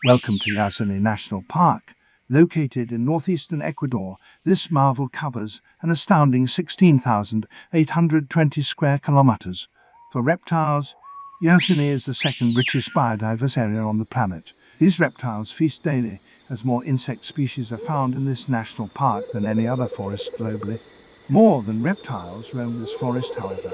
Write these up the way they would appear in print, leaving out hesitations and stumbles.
Welcome to Yasuní National Park. Located in northeastern Ecuador, this marvel covers an astounding 16,820 square kilometers. For reptiles, Yasuní is the second richest biodiverse area on the planet. These reptiles feast daily, as more insect species are found in this national park than any other forest globally. More than reptiles roam this forest, however.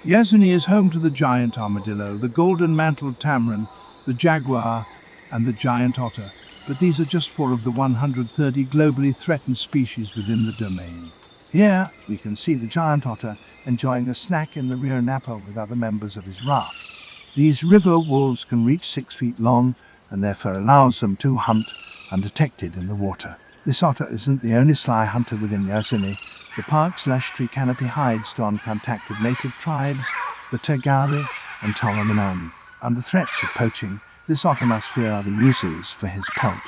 Yasuní is home to the giant armadillo, the golden-mantled tamarin, the jaguar, and the giant otter, but these are just 4 of the 130 globally threatened species within the domain. Here, we can see the giant otter enjoying a snack in the Rio Napo with other members of his raft. These river wolves can reach 6 feet long, and therefore allows them to hunt undetected in the water. This otter isn't the only sly hunter within Yasuní. The park's lush tree canopy hides to uncontacted native tribes, the Tamarin and Tamarin. Under threats of poaching, this otter must fear other users for his pelt.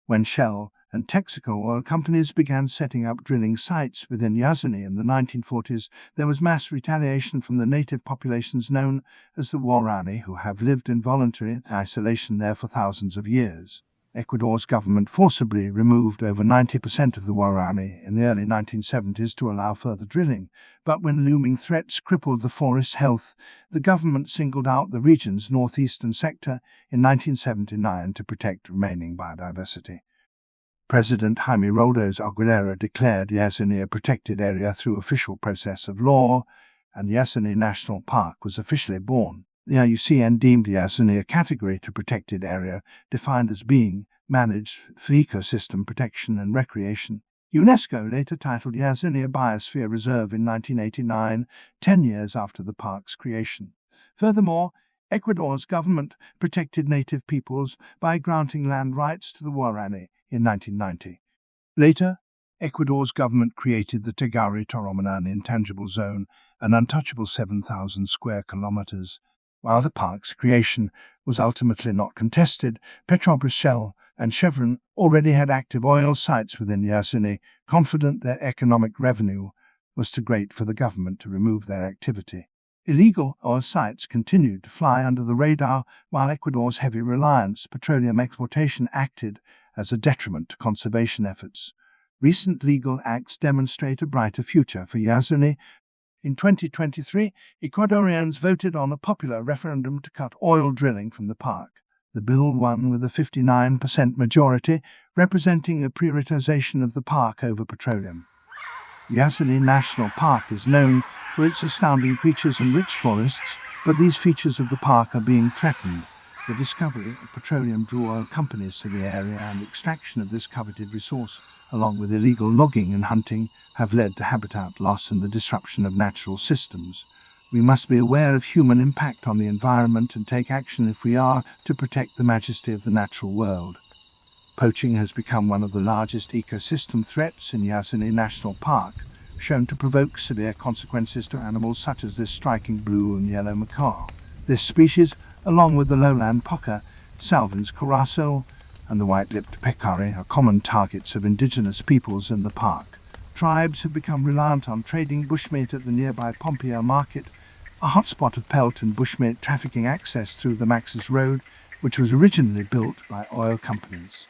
When Shell and Texaco oil companies began setting up drilling sites within Yasuní in the 1940s, there was mass retaliation from the native populations known as the Guarani, who have lived in voluntary isolation there for thousands of years. Ecuador's government forcibly removed over 90% of the Guarani in the early 1970s to allow further drilling, but when looming threats crippled the forest's health, the government singled out the region's northeastern sector in 1979 to protect remaining biodiversity. President Jaime Roldos Aguilera declared Yasuní a protected area through official process of law, and Yasuní National Park was officially born. The IUCN deemed Yasuní a category to protected area, defined as being managed for ecosystem protection and recreation. UNESCO later titled Yasuní a biosphere reserve in 1989, 10 years after the park's creation. Furthermore, Ecuador's government protected native peoples by granting land rights to the Guarani in 1990. Later, Ecuador's government created the Tamarin Intangible Zone, an untouchable 7,000 square kilometers. While the park's creation was ultimately not contested, Petrobras, Shell, and Chevron already had active oil sites within Yasuní, confident their economic revenue was too great for the government to remove their activity. Illegal oil sites continued to fly under the radar, while Ecuador's heavy reliance on petroleum exploitation acted as a detriment to conservation efforts. Recent legal acts demonstrate a brighter future for Yasuní. In 2023, Ecuadorians voted on a popular referendum to cut oil drilling from the park. The bill won with a 59% majority, representing a prioritization of the park over petroleum. Yasuní National Park is known for its astounding creatures and rich forests, but these features of the park are being threatened. The discovery of petroleum drew oil companies to the area, and extraction of this coveted resource, along with illegal logging and hunting, have led to habitat loss and the disruption of natural systems. We must be aware of human impact on the environment and take action if we are to protect the majesty of the natural world. Poaching has become one of the largest ecosystem threats in Yasuní National Park, shown to provoke severe consequences to animals such as this striking blue and yellow macaw. This species, along with the lowland poker, Salvin's curassow, and the white-lipped peccary, are common targets of indigenous peoples in the park. Tribes have become reliant on trading bushmeat at the nearby Pompeia market, a hotspot of pelt and bushmeat trafficking access through the Maxis Road, which was originally built by oil companies.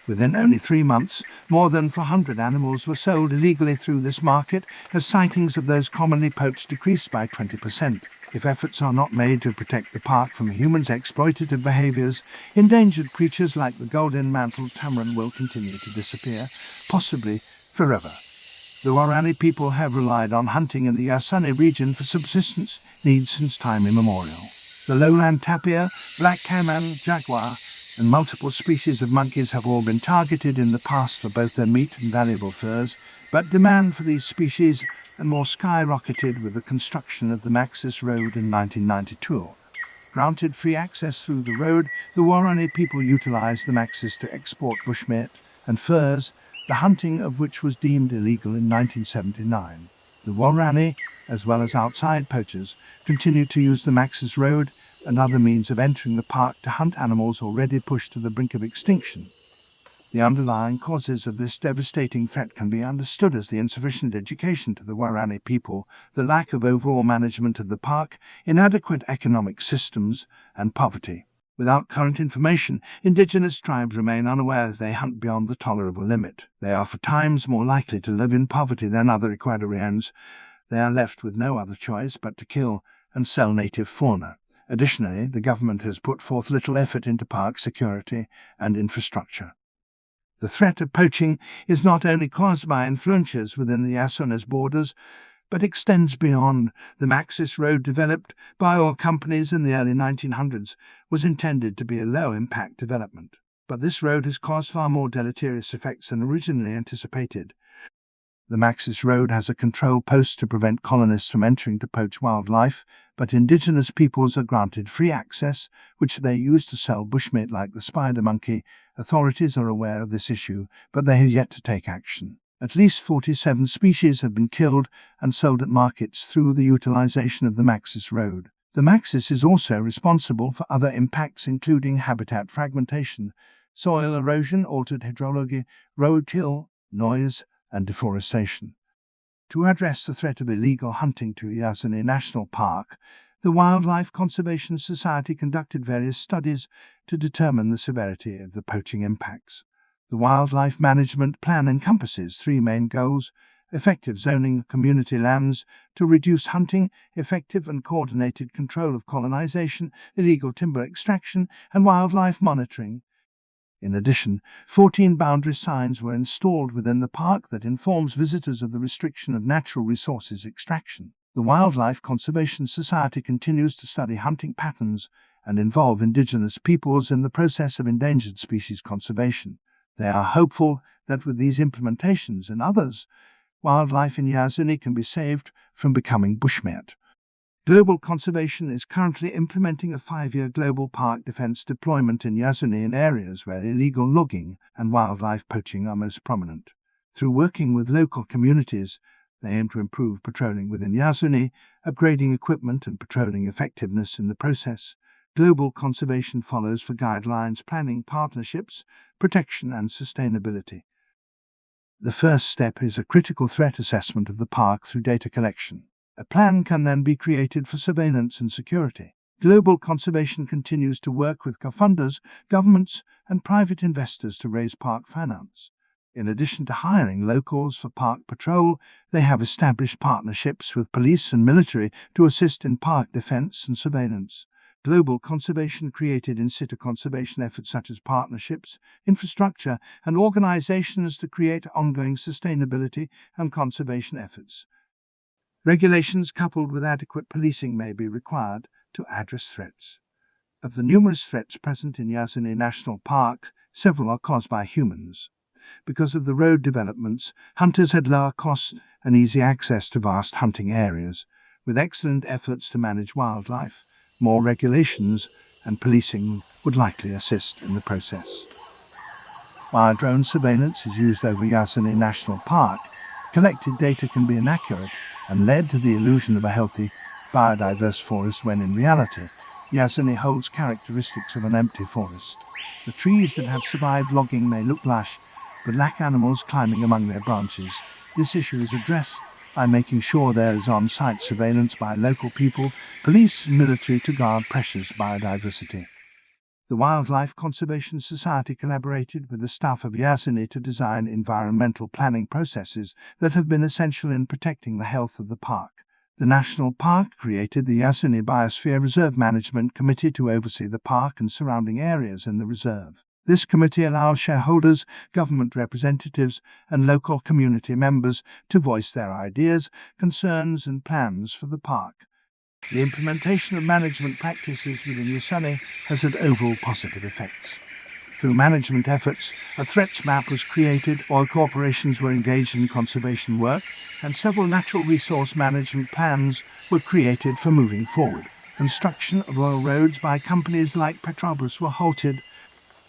Within only 3 months, more than 400 animals were sold illegally through this market, as sightings of those commonly poached decreased by 20%. If efforts are not made to protect the park from humans' exploitative behaviors, endangered creatures like the golden-mantled tamarin will continue to disappear, possibly forever. The Guarani people have relied on hunting in the Yasuní region for subsistence needs since time immemorial. The lowland tapir, black caiman, jaguar, and multiple species of monkeys have all been targeted in the past for both their meat and valuable furs, but demand for these species and more skyrocketed with the construction of the Maxis Road in 1992. Granted free access through the road, the Guarani people utilized the Maxis to export bushmeat and furs, the hunting of which was deemed illegal in 1979. The Guarani, as well as outside poachers, continued to use the Maxis Road and other means of entering the park to hunt animals already pushed to the brink of extinction. The underlying causes of this devastating threat can be understood as the insufficient education to the Guarani people, the lack of overall management of the park, inadequate economic systems, and poverty. Without current information, indigenous tribes remain unaware as they hunt beyond the tolerable limit. They are for times more likely to live in poverty than other Ecuadorians. They are left with no other choice but to kill and sell native fauna. Additionally, the government has put forth little effort into park security and infrastructure. The threat of poaching is not only caused by influences within the Yasuní's borders, but extends beyond. The Maxis Road, developed by oil companies in the early 1900s, was intended to be a low-impact development. But this road has caused far more deleterious effects than originally anticipated. The Maxis Road has a control post to prevent colonists from entering to poach wildlife, but indigenous peoples are granted free access, which they use to sell bushmeat like the spider monkey. Authorities are aware of this issue, but they have yet to take action. At least 47 species have been killed and sold at markets through the utilization of the Maxis Road. The Maxis is also responsible for other impacts including habitat fragmentation, soil erosion, altered hydrology, road kill, noise, and deforestation. To address the threat of illegal hunting to Yasuní National Park, the Wildlife Conservation Society conducted various studies to determine the severity of the poaching impacts. The Wildlife Management Plan encompasses three main goals: effective zoning of community lands to reduce hunting, effective and coordinated control of colonization, illegal timber extraction, and wildlife monitoring. In addition, 14 boundary signs were installed within the park that informs visitors of the restriction of natural resources extraction. The Wildlife Conservation Society continues to study hunting patterns and involve indigenous peoples in the process of endangered species conservation. They are hopeful that with these implementations and others, wildlife in Yasuní can be saved from becoming bushmeat. Global Conservation is currently implementing a 5-year global park defense deployment in Yasuní in areas where illegal logging and wildlife poaching are most prominent. Through working with local communities, they aim to improve patrolling within Yasuní, upgrading equipment and patrolling effectiveness in the process. Global Conservation follows for guidelines, planning, partnerships, protection and sustainability. The first step is a critical threat assessment of the park through data collection. A plan can then be created for surveillance and security. Global Conservation continues to work with co-funders, governments, and private investors to raise park finance. In addition to hiring locals for park patrol, they have established partnerships with police and military to assist in park defense and surveillance. Global Conservation created in situ conservation efforts such as partnerships, infrastructure, and organizations to create ongoing sustainability and conservation efforts. Regulations coupled with adequate policing may be required to address threats. Of the numerous threats present in Yasuní National Park, several are caused by humans. Because of the road developments, hunters had lower costs and easy access to vast hunting areas. With excellent efforts to manage wildlife, more regulations and policing would likely assist in the process. While drone surveillance is used over Yasuní National Park, collected data can be inaccurate and led to the illusion of a healthy, biodiverse forest when in reality, Yasuní holds characteristics of an empty forest. The trees that have survived logging may look lush, but lack animals climbing among their branches. This issue is addressed by making sure there is on-site surveillance by local people, police and military to guard precious biodiversity. The Wildlife Conservation Society collaborated with the staff of Yasuní to design environmental planning processes that have been essential in protecting the health of the park. The National Park created the Yasuní Biosphere Reserve Management Committee to oversee the park and surrounding areas in the reserve. This committee allows shareholders, government representatives, and local community members to voice their ideas, concerns, and plans for the park. The implementation of management practices within Yasuní has had overall positive effects. Through management efforts, a threats map was created, oil corporations were engaged in conservation work, and several natural resource management plans were created for moving forward. Construction of oil roads by companies like Petrobras were halted.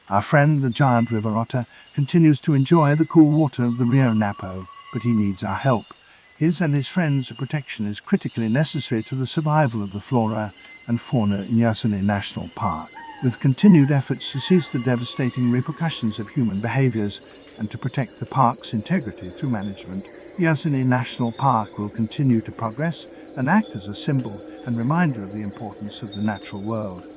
Our friend, the giant river otter, continues to enjoy the cool water of the Rio Napo, but he needs our help. His and his friends' protection is critically necessary to the survival of the flora and fauna in Yasuní National Park. With continued efforts to cease the devastating repercussions of human behaviors and to protect the park's integrity through management, Yasuní National Park will continue to progress and act as a symbol and reminder of the importance of the natural world.